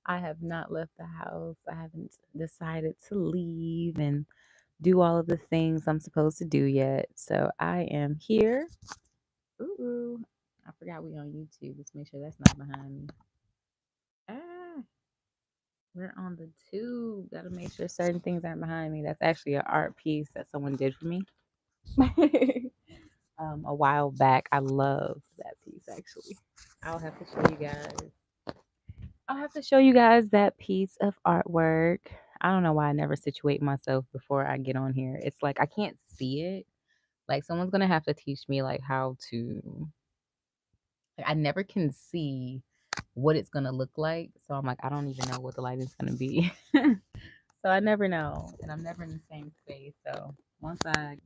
I have not left the house. I haven't decided to leave and do all of the things I'm supposed to do yet. So I am here. Ooh, I forgot we on YouTube. Let's make sure that's not behind me. Ah, we're on the tube. Gotta make sure certain things aren't behind me. That's actually an art piece that someone did for me. A while back. I love that piece actually. I'll have to show you guys. I'll have to show you guys that piece of artwork. I don't know why I never situate myself before I get on here. It's like I can't see it. Like someone's gonna have to teach me like how to. Like, I never can see what it's gonna look like. So I'm like, I don't even know what the lighting's gonna be. So I never know, and I'm never in the same space. So once I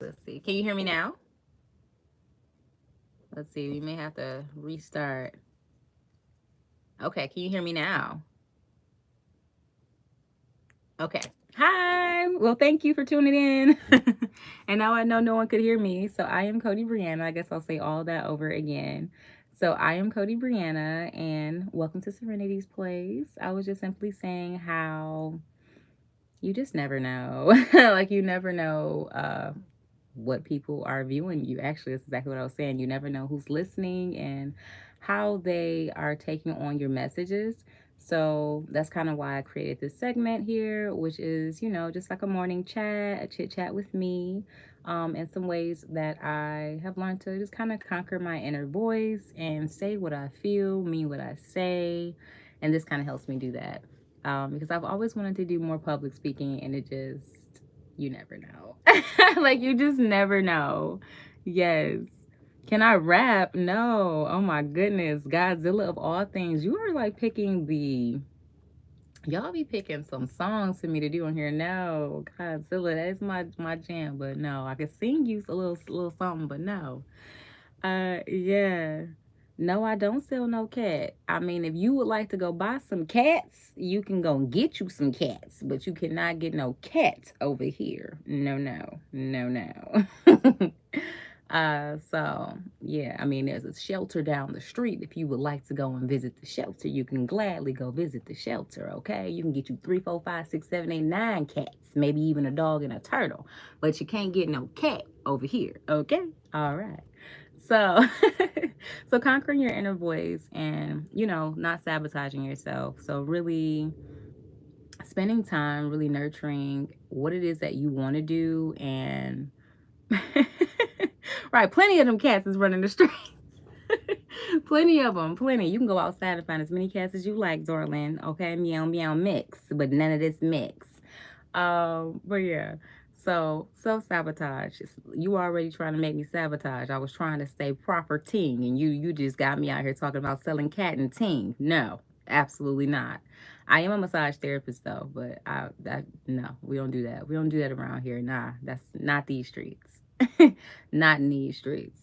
let's see. Can you hear me now? Let's see. We may have to restart. Okay, can you hear me now? Okay. Hi. Well, thank you for tuning in. And now I know no one could hear me. So I am Cody Brianna. I guess I'll say all that over again. So I am Cody Brianna, and welcome to Serenity's Place. I was just simply saying how you just never know. Like you never know what people are viewing you. Actually, that's exactly what I was saying. You never know who's listening and how they are taking on your messages. So that's kind of why I created this segment here, which is, just like a morning chat, a chit chat with me, and some ways that I have learned to just kind of conquer my inner voice and say what I feel, mean what I say. And this kind of helps me do that. Because I've always wanted to do more public speaking, and it just, you never know. Like, you just never know. Yes. Can I rap? No. Oh my goodness. Godzilla of all things. You are like picking the. Y'all be picking some songs for me to do on here. No, Godzilla, that's my jam. But no, I could sing you a little something, but no. Yeah. No, I don't sell no cat. I mean, if you would like to go buy some cats, you can go and get you some cats, but you cannot get no cats over here. No, no, no, no. So yeah, I mean, there's a shelter down the street. If you would like to go and visit the shelter, you can gladly go visit the shelter. Okay, you can get you 3, 4, 5, 6, 7, 8, 9 cats, maybe even a dog and a turtle, but you can't get no cat over here. Okay, all right. So, so conquering your inner voice and not sabotaging yourself. So really spending time really nurturing what it is that you want to do and right, plenty of them cats is running the streets. Plenty of them, plenty. You can go outside and find as many cats as you like, darling. Okay, meow meow mix, but none of this mix. But yeah. So self sabotage. You already trying to make me sabotage. I was trying to say proper ting, and you just got me out here talking about selling cat and ting. No, absolutely not. I am a massage therapist though, but no, we don't do that. We don't do that around here. Nah, that's not these streets. Not in these streets.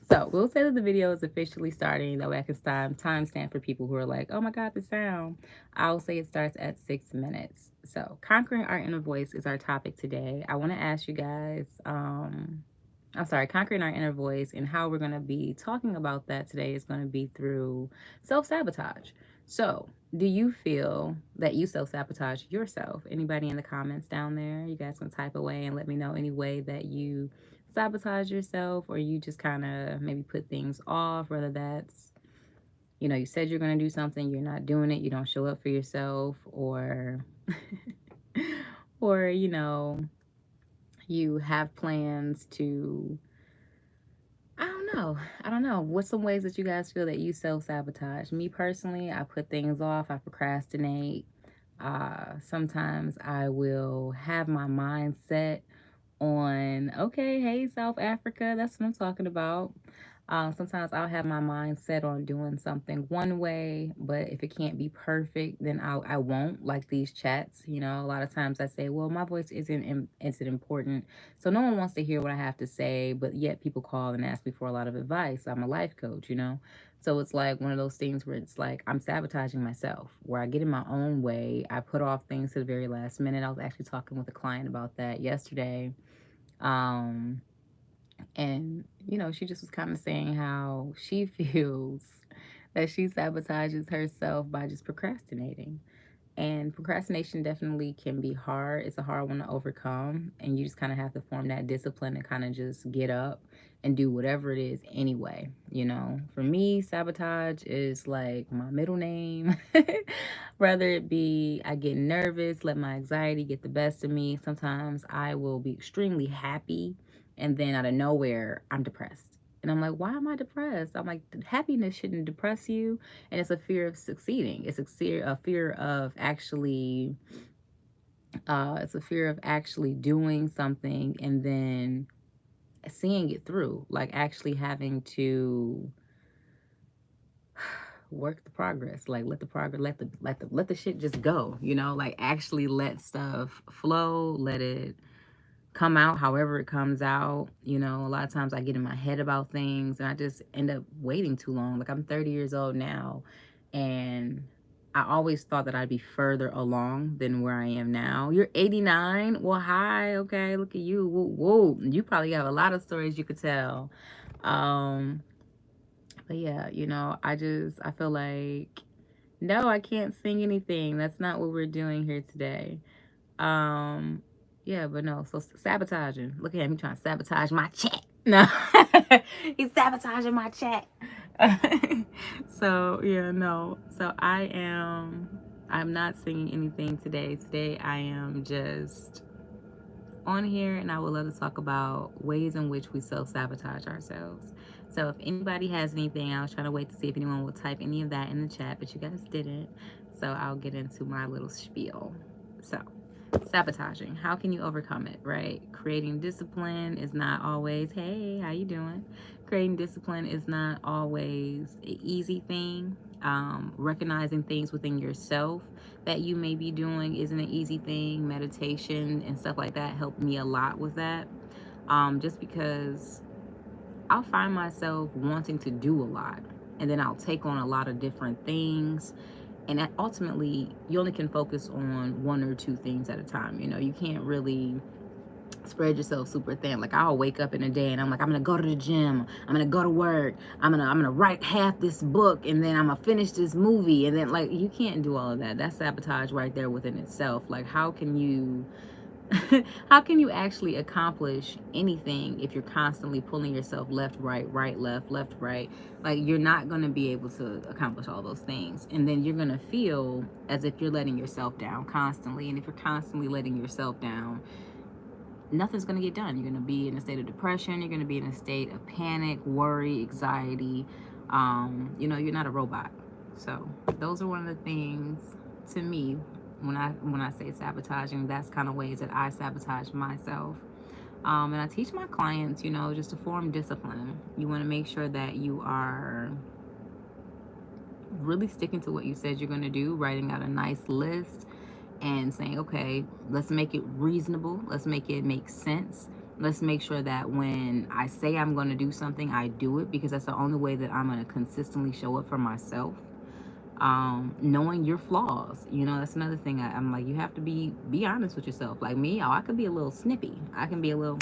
So we'll say that the video is officially starting. That way I can timestamp for people who are like, oh my God, the sound. I'll say it starts at 6 minutes. So conquering our inner voice is our topic today. I want to ask you guys, conquering our inner voice, and how we're going to be talking about that today is going to be through self-sabotage. So do you feel that you self-sabotage yourself? Anybody in the comments down there? You guys can type away and let me know any way that you sabotage yourself, or you just kind of maybe put things off, whether that's, you said you're going to do something, you're not doing it, you don't show up for yourself, or or you have plans to, I don't know. What's some ways that you guys feel that you self-sabotage? Me personally, I put things off, I procrastinate. Sometimes I will have my mind set on, okay, hey, South Africa, that's what I'm talking about. Sometimes I'll have my mind set on doing something one way, but if it can't be perfect, then I won't. Like these chats, a lot of times I say, well, my voice isn't important, so no one wants to hear what I have to say, but yet people call and ask me for a lot of advice. I'm a life coach. So it's like one of those things where it's like I'm sabotaging myself, where I get in my own way. I put off things to the very last minute. I was actually talking with a client about that yesterday. Um, and, she just was kind of saying how she feels that she sabotages herself by just procrastinating. And procrastination definitely can be hard. It's a hard one to overcome. And you just kind of have to form that discipline and kind of just get up and do whatever it is anyway. For me, sabotage is like my middle name. Whether it be I get nervous, let my anxiety get the best of me. Sometimes I will be extremely happy, and then out of nowhere, I'm depressed. And I'm like, why am I depressed? I'm like, happiness shouldn't depress you. And it's a fear of succeeding. It's a fear of actually, it's a fear of actually doing something and then seeing it through, like actually having to work the progress, like let the progress, let the shit just go, like actually let stuff flow, let it come out however it comes out. A lot of times I get in my head about things and I just end up waiting too long. Like I'm 30 years old now, and I always thought that I'd be further along than where I am now. You're 89? Well, hi, okay, look at you. Whoa, whoa. You probably have a lot of stories you could tell. But yeah, I feel like, no, I can't sing anything. That's not what we're doing here today. Um, yeah, but no, so sabotaging. Look at him, he trying to sabotage my chat. No, he's sabotaging my chat. So yeah, no. So I'm not singing anything today. Today I am just on here, and I would love to talk about ways in which we self-sabotage ourselves. So if anybody has anything, I was trying to wait to see if anyone will type any of that in the chat, but you guys didn't. So I'll get into my little spiel. So sabotaging, how can you overcome it, right? Creating discipline is not always, hey, how you doing? Creating discipline is not always an easy thing. Recognizing things within yourself that you may be doing isn't an easy thing. Meditation and stuff like that helped me a lot with that. Just because I'll find myself wanting to do a lot, and then I'll take on a lot of different things, and that ultimately you only can focus on one or two things at a time. You can't really spread yourself super thin. Like, I'll wake up in a day and I'm like, I'm gonna go to the gym, I'm gonna go to work, I'm gonna write half this book, and then I'm gonna finish this movie. And then, like, you can't do all of that. That's sabotage right there within itself. Like, how can you how can you actually accomplish anything if you're constantly pulling yourself left, right, left, right? Like, you're not going to be able to accomplish all those things. And then you're going to feel as if you're letting yourself down constantly. And if you're constantly letting yourself down, nothing's going to get done. You're going to be in a state of depression. You're going to be in a state of panic, worry, anxiety. You're not a robot. So those are one of the things, to me, when I say sabotaging, that's kind of ways that I sabotage myself. And I teach my clients, just to form discipline. You want to make sure that you are really sticking to what you said you're going to do, writing out a nice list and saying, okay, let's make it reasonable. Let's make it make sense. Let's make sure that when I say I'm going to do something, I do it, because that's the only way that I'm going to consistently show up for myself. Knowing your flaws, that's another thing. I'm like, you have to be honest with yourself. Like me, I could be a little snippy. I can be a little,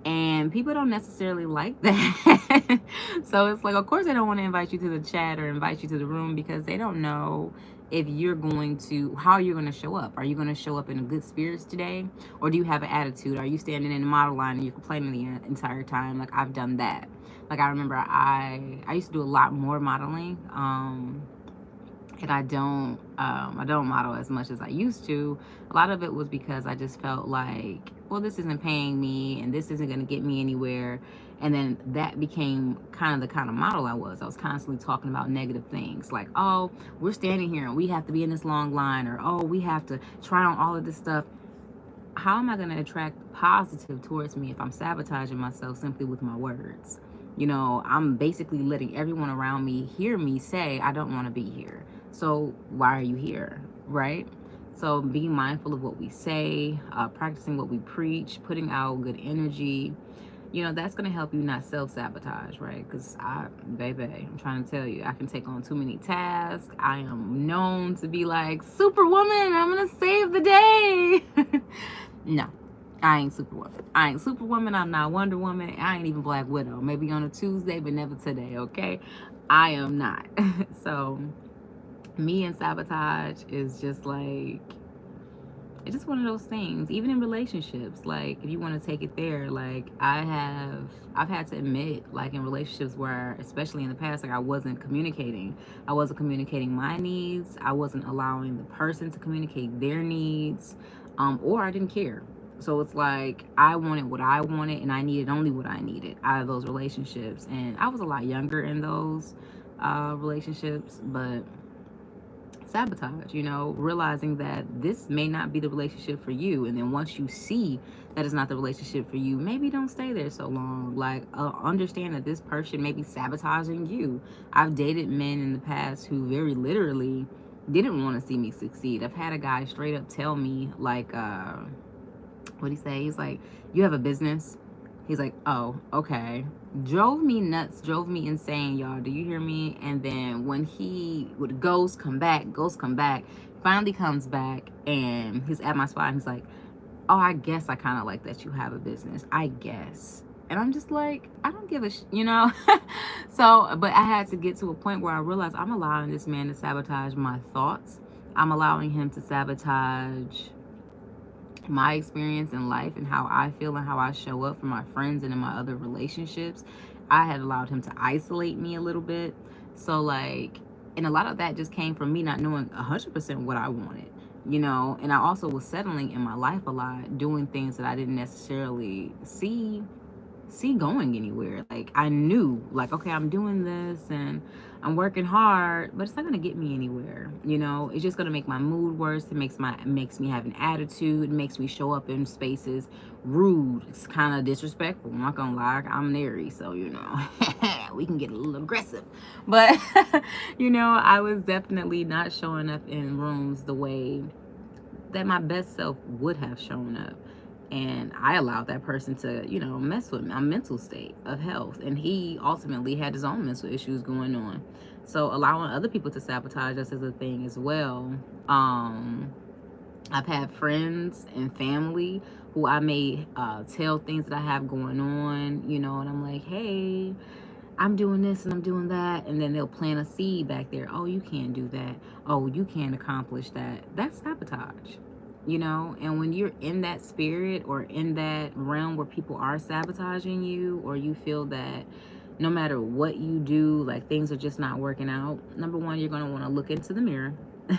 and people don't necessarily like that. So it's like, of course they don't want to invite you to the chat or invite you to the room, because they don't know if how you're going to show up. Are you going to show up in good spirits today? Or do you have an attitude? Are you standing in the model line and you're complaining the entire time? Like, I've done that. Like, I remember I used to do a lot more modeling. And I don't model as much as I used to. A lot of it was because I just felt like, well, this isn't paying me and this isn't going to get me anywhere. And then that became kind of the kind of model I was. I was constantly talking about negative things, like, oh, we're standing here and we have to be in this long line, or, oh, we have to try on all of this stuff. How am I going to attract positive towards me if I'm sabotaging myself simply with my words? I'm basically letting everyone around me hear me say, I don't want to be here. So why are you here, right? So being mindful of what we say, practicing what we preach, putting out good energy, that's going to help you not self-sabotage, right? Because I'm trying to tell you, I can take on too many tasks. I am known to be like, Superwoman, I'm going to save the day. No, I ain't Superwoman. I'm not Wonder Woman. I ain't even Black Widow. Maybe on a Tuesday, but never today, okay? I am not. So me and sabotage is just like, it's just one of those things. Even in relationships, like, if you want to take it there, like, I've had to admit, like, in relationships where, especially in the past, like, I wasn't communicating my needs. I wasn't allowing the person to communicate their needs, or I didn't care. So it's like, I wanted what I wanted and I needed only what I needed out of those relationships. And I was a lot younger in those relationships, but sabotage, realizing that this may not be the relationship for you. And then once you see that it's not the relationship for you, maybe don't stay there so long. Like, understand that this person may be sabotaging you. I've dated men in the past who very literally didn't want to see me succeed. I've had a guy straight up tell me, like, what'd he say? He's like, you have a business? He's like, oh, okay. Drove me nuts, drove me insane, y'all. Do you hear me? And then when he would ghost, come back, finally comes back and he's at my spot and he's like, oh, I guess I kind of like that you have a business. I guess. And I'm just like, I don't give a So, but I had to get to a point where I realized I'm allowing this man to sabotage my thoughts. I'm allowing him to sabotage my experience in life and how I feel and how I show up for my friends and in my other relationships. I had allowed him to isolate me a little bit. So, like, and a lot of that just came from me not knowing 100% what I wanted, and I also was settling in my life a lot, doing things that I didn't necessarily see going anywhere. Like, I knew, like, okay, I'm doing this and I'm working hard, but it's not gonna get me anywhere. It's just gonna make my mood worse. It makes me have an attitude. It makes me show up in spaces rude. It's kind of disrespectful. I'm not gonna lie. I'm Neri, so we can get a little aggressive. But I was definitely not showing up in rooms the way that my best self would have shown up. And I allowed that person to, mess with my mental state of health. And he ultimately had his own mental issues going on. So allowing other people to sabotage us is a thing as well. I've had friends and family who I may tell things that I have going on, you know, and I'm like, hey, I'm doing this and I'm doing that. And then they'll plant a seed back there. Oh, you can't do that. Oh, you can't accomplish that. That's sabotage, you know? And when you're in that spirit or in that realm where people are sabotaging you, or you feel that no matter what you do, like things are just not working out, number one, you're going to want to look into the mirror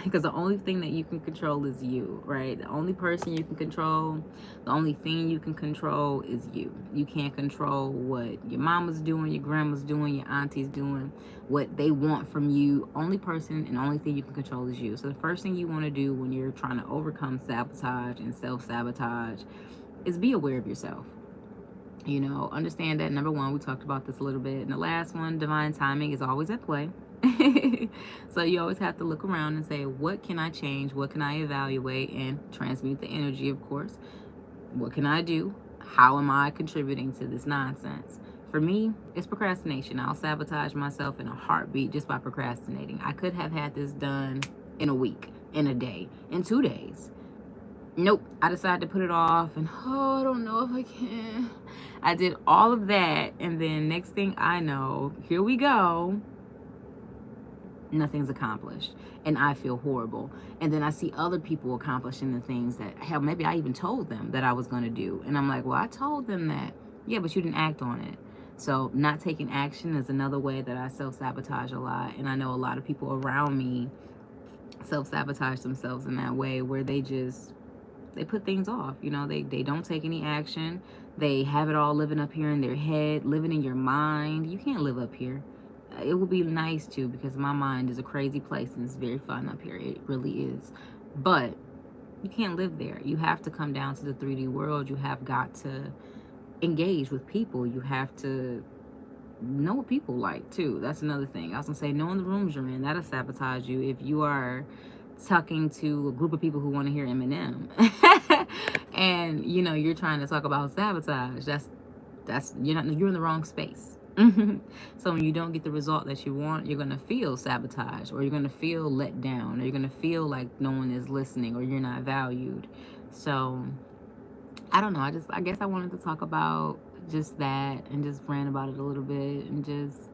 because the only thing that you can control is you, right? The only person you can control, the only thing you can control is you. You can't control what your mama's doing, your grandma's doing, your auntie's doing, what they want from you. Only person and only thing you can control is you. So the first thing you want to do when you're trying to overcome sabotage and self-sabotage is be aware of yourself. You know, understand that number one, we talked about this a little bit. And the last one, divine timing is always at play. So you always have to look around and say, what can I change? What can I evaluate and transmute the energy, of course? What can I do? How am I contributing to this nonsense? For me, it's procrastination. I'll sabotage myself in a heartbeat just by procrastinating. I could have had this done in a week, in a day, in 2 days. Nope, I decided to put it off, and oh, I don't know if I can. I did all of that, and then next thing I know, here we go, nothing's accomplished, and I feel horrible. And then I see other people accomplishing the things that, hell, maybe I even told them that I was going to do, and I'm like, well, I told them that. Yeah, but you didn't act on it. So not taking action is another way that I self-sabotage a lot, and I know a lot of people around me self-sabotage themselves in that way, where they put things off. You know, they don't take any action. They have it all living up here in their head, living in your mind. You can't live up here. It would be nice to, because my mind is a crazy place and it's very fun up here. It really is. But you can't live there. You have to come down to the 3D world. You have got to engage with people. You have to know what people like too. That's another thing. I was gonna say, knowing the rooms you're in, that'll sabotage you. If you are talking to a group of people who want to hear Eminem and you know you're trying to talk about sabotage, you're in the wrong space. So when you don't get the result that you want, you're gonna feel sabotage, or you're gonna feel let down, or you're gonna feel like no one is listening, or you're not valued. So I don't know. I guess I wanted to talk about just that and just rant about it a little bit and just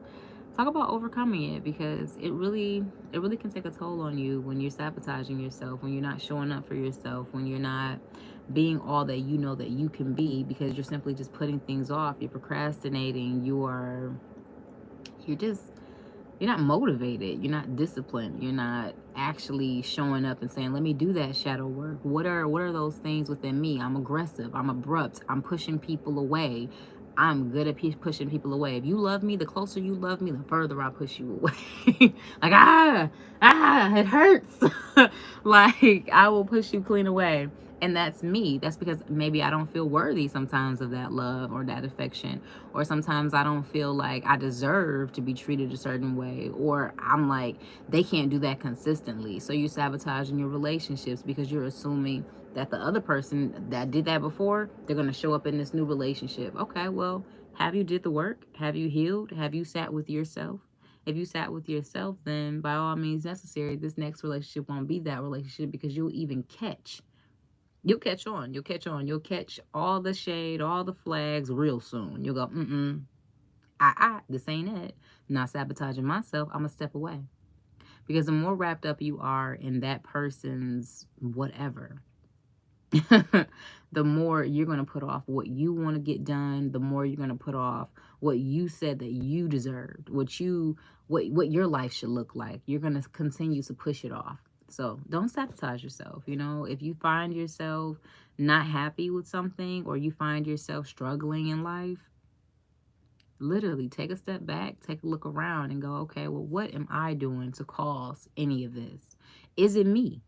talk about overcoming it, because it really can take a toll on you when you're sabotaging yourself, when you're not showing up for yourself, when you're not being all that you know that you can be, because you're simply just putting things off. You're procrastinating. You're just you're not motivated, you're not disciplined, you're not actually showing up and saying, let me do that shadow work. What are those things within me? I'm aggressive, I'm abrupt, I'm pushing people away. I'm good at pushing people away. If you love me, the closer you love me, the further I push you away. Like, it hurts. Like, I will push you clean away. And that's me. That's because maybe I don't feel worthy sometimes of that love or that affection. Or sometimes I don't feel like I deserve to be treated a certain way. Or I'm like, they can't do that consistently. So you're sabotaging your relationships because you're assuming that the other person that did that before, they're going to show up in this new relationship. Okay, well, have you did the work? Have you healed? Have you sat with yourself? If you sat with yourself, then by all means necessary, this next relationship won't be that relationship, because you'll catch on. You'll catch on. You'll catch all the shade, all the flags real soon. You'll go, this ain't it. I'm not sabotaging myself. I'm going to step away. Because the more wrapped up you are in that person's whatever, the more you're going to put off what you want to get done, the more you're going to put off what you said that you deserved, what your life should look like. You're going to continue to push it off. So don't sabotage yourself. You know, if you find yourself not happy with something, or you find yourself struggling in life, literally take a step back, take a look around and go, okay, well, what am I doing to cause any of this? Is it me?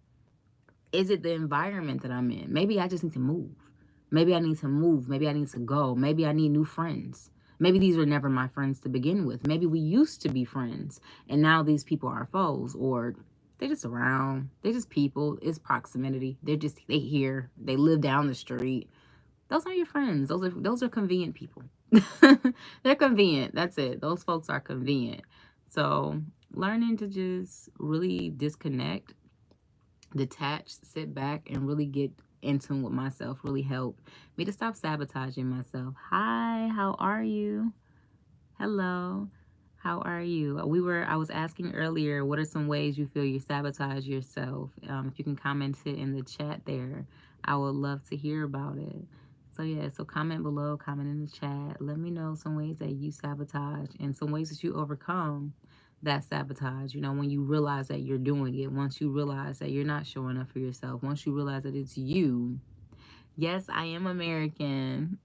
Is it the environment that I'm in? Maybe I just need to move. Maybe I need to move. Maybe I need to go. Maybe I need new friends. Maybe these were never my friends to begin with. Maybe we used to be friends and now these people are foes, or they're just around. They're just people. It's proximity. They here. They live down the street. Those aren't your friends. Those are convenient people. They're convenient. That's it. Those folks are convenient. So learning to just really disconnect detach, sit back, and really get in tune with myself really helped me to stop sabotaging myself. Hi, how are you? Hello. How are you? I was asking earlier, what are some ways you feel you sabotage yourself? If you can comment it in the chat there, I would love to hear about it. So yeah, so comment below, comment in the chat. Let me know some ways that you sabotage and some ways that you overcome that sabotage. You know, when you realize that you're doing it, once you realize that you're not showing up for yourself, once you realize that it's you. Yes, I am American.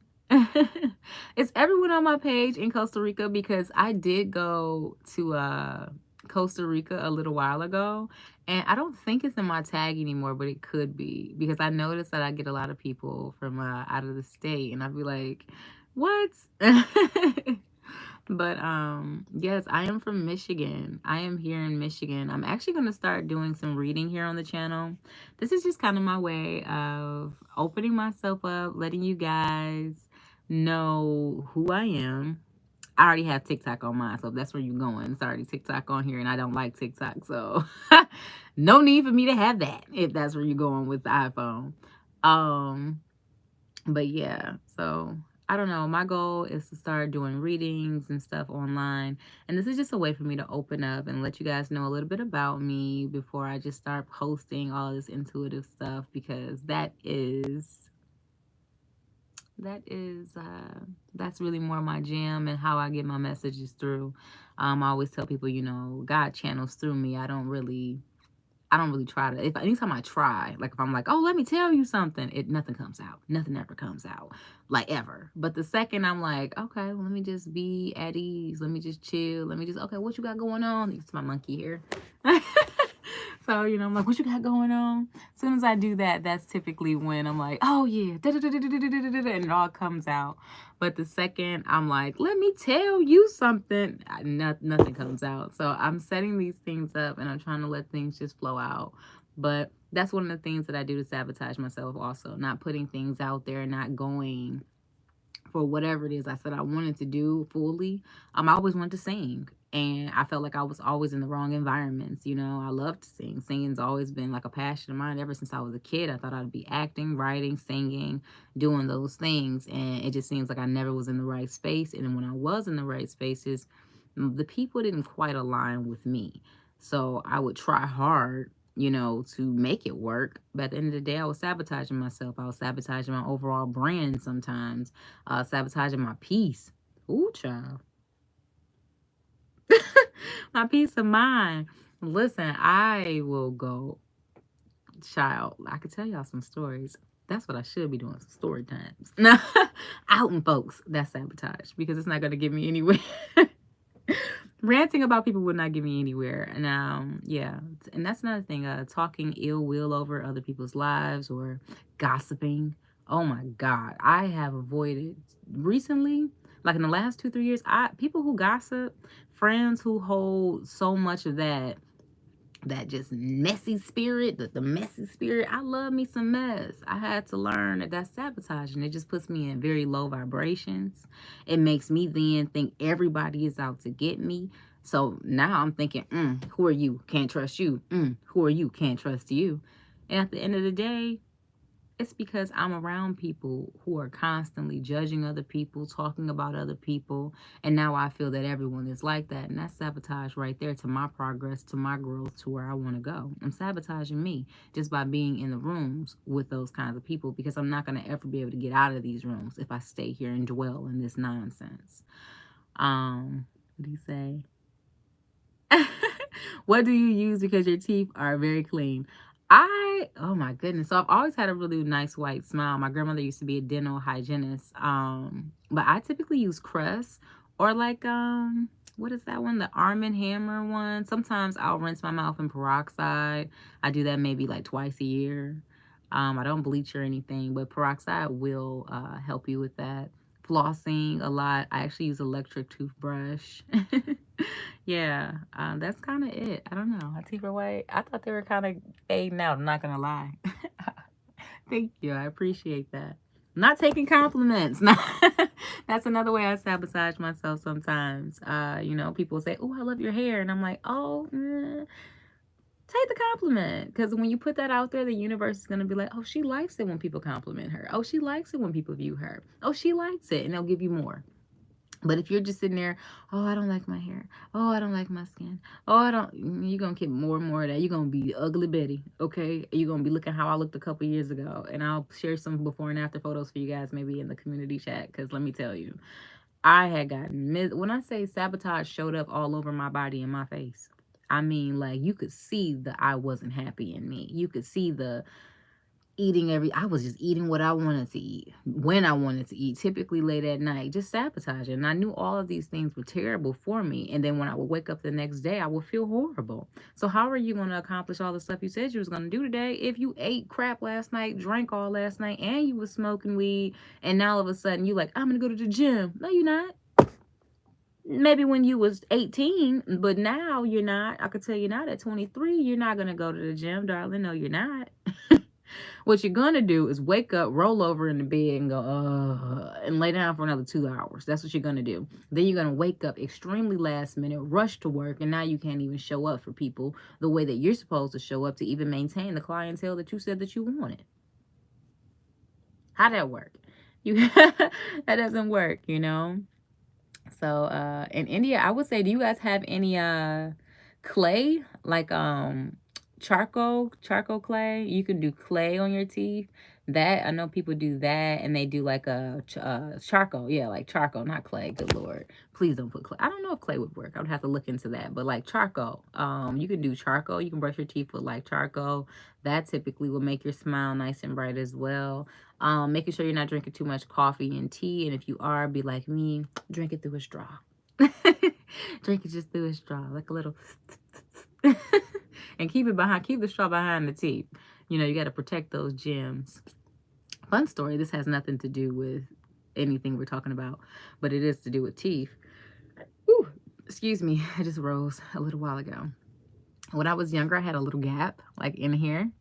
Is everyone on my page in Costa Rica? Because I did go to Costa Rica a little while ago, and I don't think it's in my tag anymore, but it could be because I noticed that I get a lot of people from out of the state, and I'd be like, "What?" But yes, I am from Michigan. I am here in Michigan. I'm actually going to start doing some reading here on the channel. This is just kind of my way of opening myself up, letting you guys know who I am. I already have TikTok on mine, so if that's where you're going, it's already TikTok on here, and I don't like TikTok, so no need for me to have that if that's where you're going with the iPhone. But yeah, so I don't know. My goal is to start doing readings and stuff online. And this is just a way for me to open up and let you guys know a little bit about me before I just start posting all this intuitive stuff, because that's really more my jam and how I get my messages through. I always tell people, you know, God channels through me. I don't really try to. If anytime I try, like if I'm like, oh, let me tell you something, nothing comes out. Nothing ever comes out, like ever. But the second I'm like, okay, well, let me just be at ease. Let me just chill. Let me just, okay, what you got going on? It's my monkey here. So, you know, I'm like, what you got going on? As soon as I do that, that's typically when I'm like, oh yeah, and it all comes out. But the second I'm like, let me tell you something, nothing comes out. So I'm setting these things up and I'm trying to let things just flow out. But that's one of the things that I do to sabotage myself also. Not putting things out there, not going for whatever it is I said I wanted to do fully. I always wanted to sing. And I felt like I was always in the wrong environments. You know, I love to sing. Singing's always been like a passion of mine ever since I was a kid. I thought I'd be acting, writing, singing, doing those things. And it just seems like I never was in the right space. And when I was in the right spaces, the people didn't quite align with me. So I would try hard, you know, to make it work. But at the end of the day, I was sabotaging myself. I was sabotaging my overall brand sometimes, sabotaging my peace. Ooh, child. My peace of mind. Listen, I will go, child. I could tell y'all some stories. That's what I should be doing, some story times. Now, outing folks, that's sabotage because it's not going to get me anywhere. Ranting about people would not get me anywhere. And yeah, and that's another thing. Talking ill will over other people's lives or gossiping. Oh my God, I have avoided recently, like in the last 2-3 years. People who gossip, friends who hold so much of that just messy spirit, the messy spirit. I love me some mess. I had to learn that that's sabotaging. It just puts me in very low vibrations. It makes me then think everybody is out to get me. So now I'm thinking, who are you? Can't trust you. Who are you? Can't trust you. And at the end of the day, it's because I'm around people who are constantly judging other people, talking about other people, and now I feel that everyone is like that, and that's sabotage right there to my progress, to my growth, to where I want to go. I'm sabotaging me just by being in the rooms with those kinds of people, because I'm not going to ever be able to get out of these rooms if I stay here and dwell in this nonsense. What do you say? What do you use because your teeth are very clean? Oh my goodness. So I've always had a really nice white smile. My grandmother used to be a dental hygienist. But I typically use Crest or like, what is that one? The Arm& Hammer one. Sometimes I'll rinse my mouth in peroxide. I do that maybe like twice a year. I don't bleach or anything, but peroxide will help you with that. Flossing a lot. I actually use electric toothbrush. Yeah, that's kind of it. I don't know. My teeth are white. I thought they were kind of fading out. I'm not gonna lie. Thank you. I appreciate that. Not taking compliments. That's another way I sabotage myself sometimes. You know, people say, "Oh, I love your hair," and I'm like, "Oh, Take the compliment, because when you put that out there, the universe is going to be like, oh, she likes it when people compliment her. Oh, she likes it when people view her. Oh, she likes it, and they'll give you more. But if you're just sitting there, oh, I don't like my hair. Oh, I don't like my skin. Oh, I don't. You're going to get more and more of that. You're going to be ugly Betty, okay? You're going to be looking how I looked a couple years ago. And I'll share some before and after photos for you guys, maybe in the community chat, because let me tell you, I had gotten, when I say sabotage showed up all over my body and my face, I mean, like, you could see the I wasn't happy in me. You could see the I was just eating what I wanted to eat when I wanted to eat, typically late at night, just sabotaging. And I knew all of these things were terrible for me. And then when I would wake up the next day, I would feel horrible. So how are you going to accomplish all the stuff you said you was going to do today if you ate crap last night, drank all last night, and you was smoking weed, and now all of a sudden you like, I'm going to go to the gym? No, you're not. Maybe when you was 18, but now you're not. I could tell you now at 23, you're not going to go to the gym, darling. No, you're not. What you're gonna do is wake up, roll over in the bed, and go, and lay down for another 2 hours. That's what you're gonna do. Then you're gonna wake up extremely last minute, rush to work, and now you can't even show up for people the way that you're supposed to show up to even maintain the clientele that you said that you wanted. How'd that work? You that doesn't work, you know? So in India, I would say, do you guys have any clay, like charcoal clay? You can do clay on your teeth. That, I know people do that, and they do like a charcoal, yeah, like charcoal, not clay. Good Lord, please don't put clay. I don't know if clay would work. I would have to look into that. But like charcoal, you can do charcoal. You can brush your teeth with like charcoal. That typically will make your smile nice and bright as well. Making sure you're not drinking too much coffee and tea, and if you are, be like me, drink it through a straw. Drink it just through a straw, like a little, and keep the straw behind the teeth. You know, you got to protect those gems. Fun story. This has nothing to do with anything we're talking about, but it is to do with teeth. Whew, excuse me, I just rose a little while ago. When I was younger, I had a little gap like in here,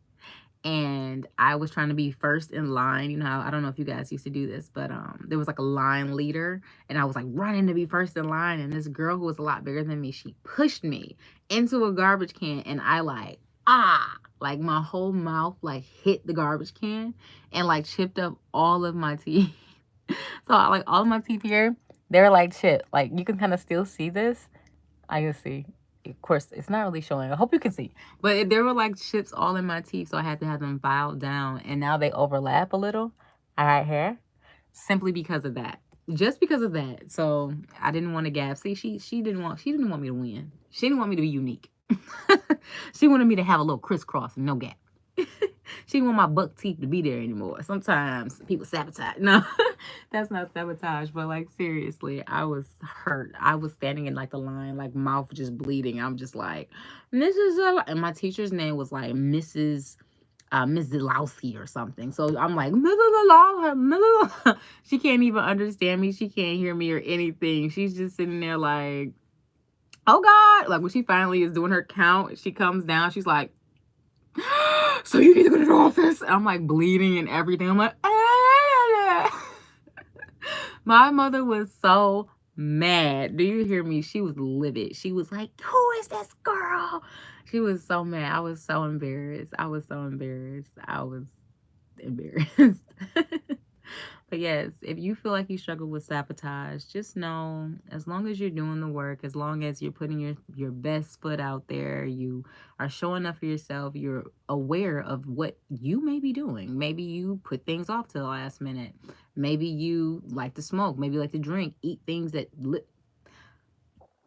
and I was trying to be first in line. You know, I don't know if you guys used to do this, but there was like a line leader, and I was like running to be first in line, and this girl who was a lot bigger than me, she pushed me into a garbage can, and I like my whole mouth like hit the garbage can and like chipped up all of my teeth. So like all of my teeth here, they're like chipped. Like you can kind of still see this. I can see. Of course, it's not really showing. I hope you can see. But there were like chips all in my teeth, so I had to have them filed down. And now they overlap a little. All right, here. Simply because of that. Just because of that. So I didn't want to gap. See, she didn't want me to win. She didn't want me to be unique. She wanted me to have a little crisscross and no gap. She didn't want my buck teeth to be there anymore. Sometimes people sabotage. No, that's not sabotage, but like seriously, I was hurt. I was standing in like the line, like mouth just bleeding. I'm just like, and my teacher's name was like Miss Zalowski or something. So I'm like, she can't even understand me. She can't hear me or anything. She's just sitting there like, oh God. Like when she finally is doing her count, she comes down. She's like, so you need to go to the office. I'm like bleeding and everything. I'm like, my mother was so mad. Do you hear me? She was livid. She was like, who is this girl? She was so mad. I was so embarrassed. I was embarrassed. But yes, if you feel like you struggle with sabotage, just know as long as you're doing the work, as long as you're putting your best foot out there, you are showing up for yourself, you're aware of what you may be doing. Maybe you put things off to the last minute. Maybe you like to smoke. Maybe you like to drink, eat things that maybe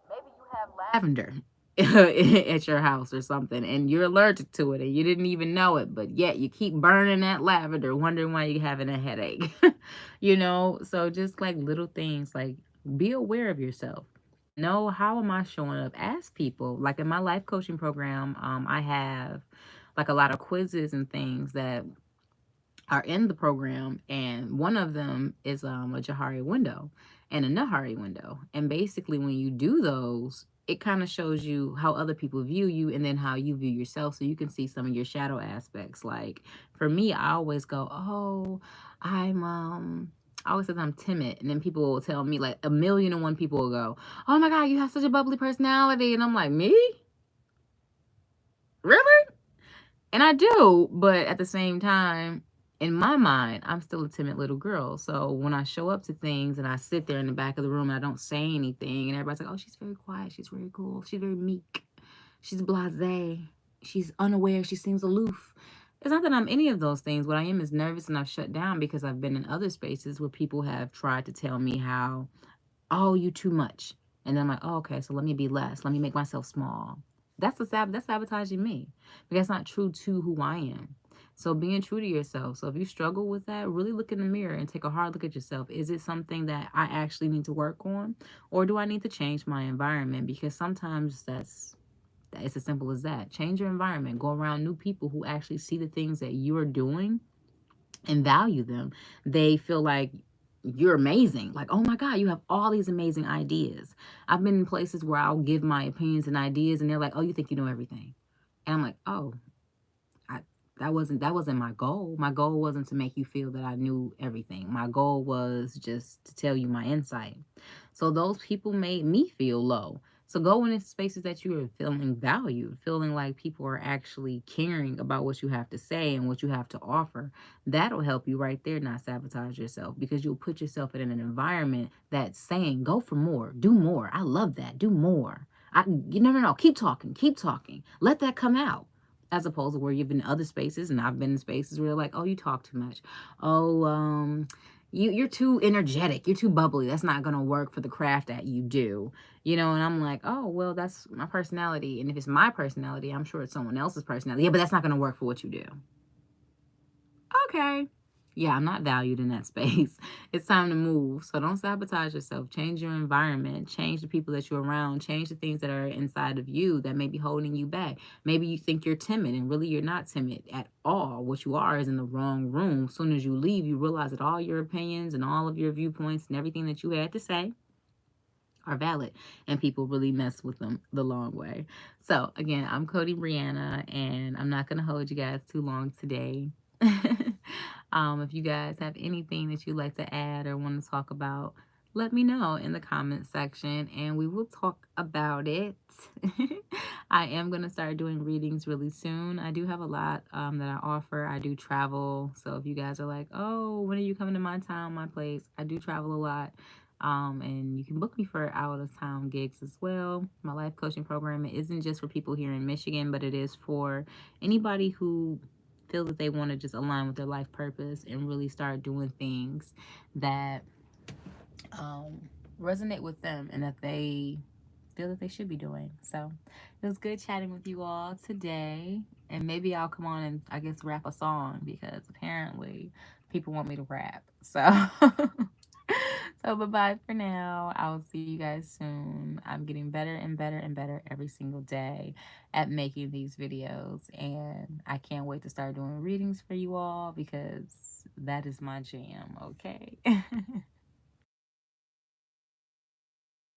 you have lavender at your house or something, and you're allergic to it and you didn't even know it, but yet you keep burning that lavender, wondering why you're having a headache. You know, so just like little things, like be aware of yourself. Know, how am I showing up? Ask people. Like in my life coaching program, I have like a lot of quizzes and things that are in the program, and one of them is a Jahari window and a Nahari window. And basically when you do those, it kind of shows you how other people view you and then how you view yourself, so you can see some of your shadow aspects. Like for me, I always go, oh, I always say I'm timid, and then people will tell me, like a million and one people will go, oh my God, you have such a bubbly personality, and I'm like, me? Really? And I do, but at the same time, in my mind, I'm still a timid little girl. So when I show up to things and I sit there in the back of the room and I don't say anything, and everybody's like, oh, she's very quiet, she's very cool, she's very meek, she's blasé, she's unaware, she seems aloof. It's not that I'm any of those things. What I am is nervous and I've shut down because I've been in other spaces where people have tried to tell me how, oh, you too much. And then I'm like, oh, okay, so let me be less. Let me make myself small. That's sabotaging me. Because that's not true to who I am. So being true to yourself. So if you struggle with that, really look in the mirror and take a hard look at yourself. Is it something that I actually need to work on? Or do I need to change my environment? Because sometimes it's as simple as that. Change your environment. Go around new people who actually see the things that you're doing and value them. They feel like you're amazing. Like, oh my God, you have all these amazing ideas. I've been in places where I'll give my opinions and ideas, and they're like, oh, you think you know everything. And I'm like, oh, I, that wasn't my goal. My goal wasn't to make you feel that I knew everything. My goal was just to tell you my insight. So those people made me feel low. So go into spaces that you are feeling valued, feeling like people are actually caring about what you have to say and what you have to offer. That'll help you right there not sabotage yourself, because you'll put yourself in an environment that's saying, go for more, do more. I love that. Do more. No, keep talking, keep talking. Let that come out, as opposed to where you've been in other spaces, and I've been in spaces where they're like, oh, you talk too much. Oh, you're too energetic. You're too bubbly. That's not gonna work for the craft that you do. And I'm like, oh, well, that's my personality. And if it's my personality, I'm sure it's someone else's personality. Yeah, but that's not gonna work for what you do. Okay. Yeah, I'm not valued in that space. It's time to move. So don't sabotage yourself. Change your environment. Change the people that you're around. Change the things that are inside of you that may be holding you back. Maybe you think you're timid and really you're not timid at all. What you are is in the wrong room. As soon as you leave, you realize that all your opinions and all of your viewpoints and everything that you had to say are valid, and people really mess with them the long way. So again, I'm Cody Brianna, and I'm not going to hold you guys too long today. If you guys have anything that you'd like to add or want to talk about, let me know in the comment section and we will talk about it. I am going to start doing readings really soon. I do have a lot that I offer. I do travel. So if you guys are like, oh, when are you coming to my town, my place? I do travel a lot. And you can book me for out of town gigs as well. My life coaching program isn't just for people here in Michigan, but it is for anybody who feel that they want to just align with their life purpose and really start doing things that um, resonate with them and that they feel that they should be doing. So it was good chatting with you all today. And maybe I'll come on and I guess rap a song, because apparently people want me to rap. So so bye-bye for now. I will see you guys soon. I'm getting better and better and better every single day at making these videos. And I can't wait to start doing readings for you all, because that is my jam, okay?